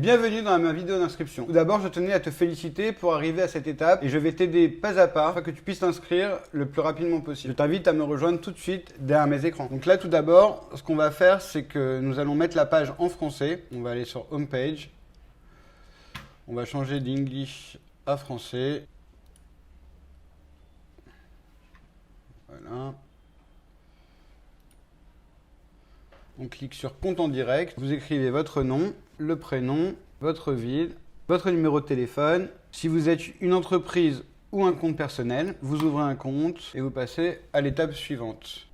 Bienvenue dans ma vidéo d'inscription. Tout d'abord, je tenais à te féliciter pour arriver à cette étape et je vais t'aider pas à pas afin que tu puisses t'inscrire le plus rapidement possible. Je t'invite à me rejoindre tout de suite derrière mes écrans. Donc là, tout d'abord, ce qu'on va faire, c'est que nous allons mettre la page en français. On va aller sur Home Page. On va changer d'English à français. Voilà. On clique sur compte en direct, vous écrivez votre nom, le prénom, votre ville, votre numéro de téléphone. Si vous êtes une entreprise ou un compte personnel, vous ouvrez un compte et vous passez à l'étape suivante.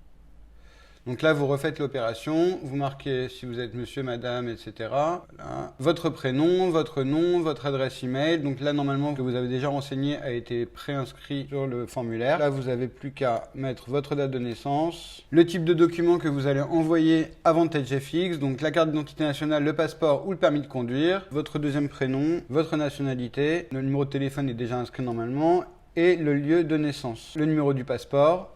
Donc là, vous refaites l'opération, vous marquez si vous êtes monsieur, madame, etc. Voilà. Votre prénom, votre nom, votre adresse email. Donc là, normalement, que vous avez déjà renseigné a été préinscrit sur le formulaire. Là, vous n'avez plus qu'à mettre votre date de naissance, le type de document que vous allez envoyer à VantageFX, donc la carte d'identité nationale, le passeport ou le permis de conduire, votre deuxième prénom, votre nationalité, le numéro de téléphone est déjà inscrit normalement, et le lieu de naissance, le numéro du passeport.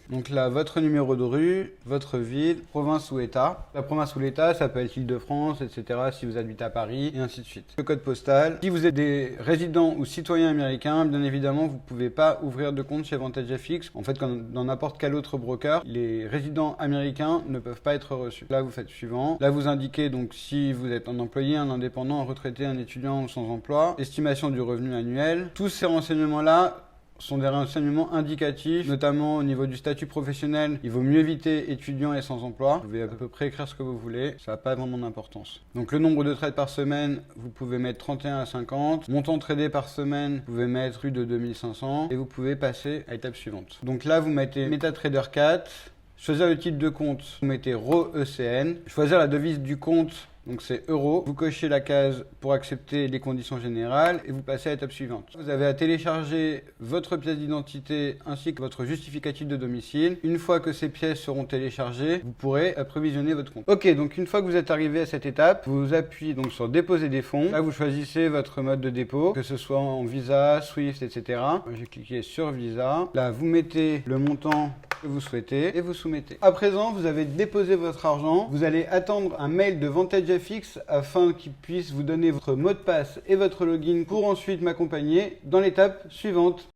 Donc là, votre numéro de rue, votre ville, province ou état. La province ou l'état, ça peut être l'Île-de-France, etc. si vous habitez à Paris, et ainsi de suite. Le code postal. Si vous êtes des résidents ou citoyens américains, bien évidemment, vous ne pouvez pas ouvrir de compte chez VantageFX. En fait, comme dans n'importe quel autre broker, les résidents américains ne peuvent pas être reçus. Là, vous faites suivant. Là, vous indiquez donc si vous êtes un employé, un indépendant, un retraité, un étudiant ou sans emploi. Estimation du revenu annuel. Tous ces renseignements-là sont des renseignements indicatifs, notamment au niveau du statut professionnel. Il vaut mieux éviter étudiant et sans emploi. Vous pouvez à peu près écrire ce que vous voulez, ça n'a pas vraiment d'importance. Donc le nombre de trades par semaine, vous pouvez mettre 31 à 50. Montant tradé par semaine, vous pouvez mettre plus de 2500. Et vous pouvez passer à l'étape suivante. Donc là, vous mettez MetaTrader 4. Choisir le type de compte, vous mettez RAW ECN. Choisir la devise du compte, donc c'est euro. Vous cochez la case pour accepter les conditions générales et vous passez à l'étape suivante. Vous avez à télécharger votre pièce d'identité ainsi que votre justificatif de domicile. Une fois que ces pièces seront téléchargées, vous pourrez approvisionner votre compte. Ok, donc une fois que vous êtes arrivé à cette étape, vous appuyez donc sur déposer des fonds. Là, vous choisissez votre mode de dépôt, que ce soit en Visa, Swift, etc. J'ai cliqué sur Visa. Là, vous mettez le montant que vous souhaitez et vous soumettez. À présent, vous avez déposé votre argent. Vous allez attendre un mail de VantageFX afin qu'il puisse vous donner votre mot de passe et votre login pour ensuite m'accompagner dans l'étape suivante.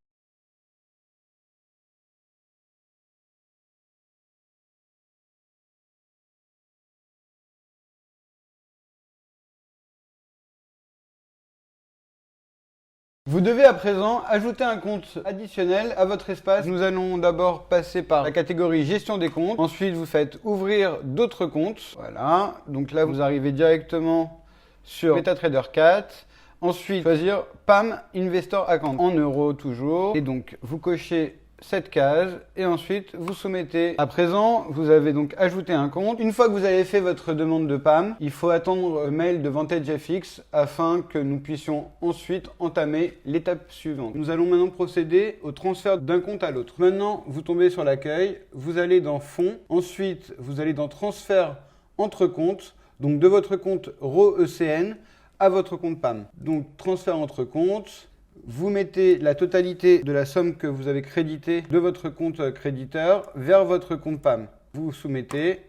Vous devez à présent ajouter un compte additionnel à votre espace. Nous allons d'abord passer par la catégorie gestion des comptes. Ensuite, vous faites ouvrir d'autres comptes. Voilà. Donc là, vous arrivez directement sur MetaTrader 4. Ensuite, choisir PAM Investor Account en euros toujours. Et donc, vous cochez cette case et ensuite vous soumettez. À présent, vous avez donc ajouté un compte. Une fois que vous avez fait votre demande de PAM, il faut attendre le mail de VantageFX afin que nous puissions ensuite entamer l'étape suivante. Nous allons maintenant procéder au transfert d'un compte à l'autre. Maintenant, vous tombez sur l'accueil, vous allez dans Fonds, ensuite vous allez dans Transfert entre comptes, donc de votre compte RAW ECN à votre compte PAM. Donc transfert entre comptes. Vous mettez la totalité de la somme que vous avez créditée de votre compte créditeur vers votre compte PAM. Vous soumettez.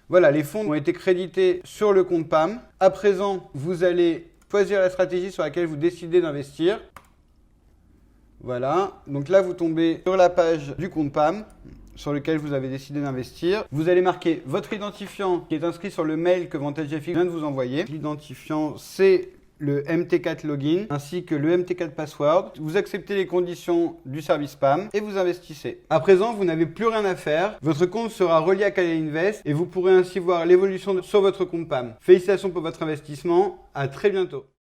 Voilà, les fonds ont été crédités sur le compte PAM. À présent, vous allez choisir la stratégie sur laquelle vous décidez d'investir. Voilà, donc là vous tombez sur la page du compte PAM sur lequel vous avez décidé d'investir. Vous allez marquer votre identifiant qui est inscrit sur le mail que VantageFX vient de vous envoyer. L'identifiant, c'est le MT4 login ainsi que le MT4 password. Vous acceptez les conditions du service PAM et vous investissez. À présent, vous n'avez plus rien à faire. Votre compte sera relié à Kali Invest et vous pourrez ainsi voir l'évolution sur votre compte PAM. Félicitations pour votre investissement. À très bientôt.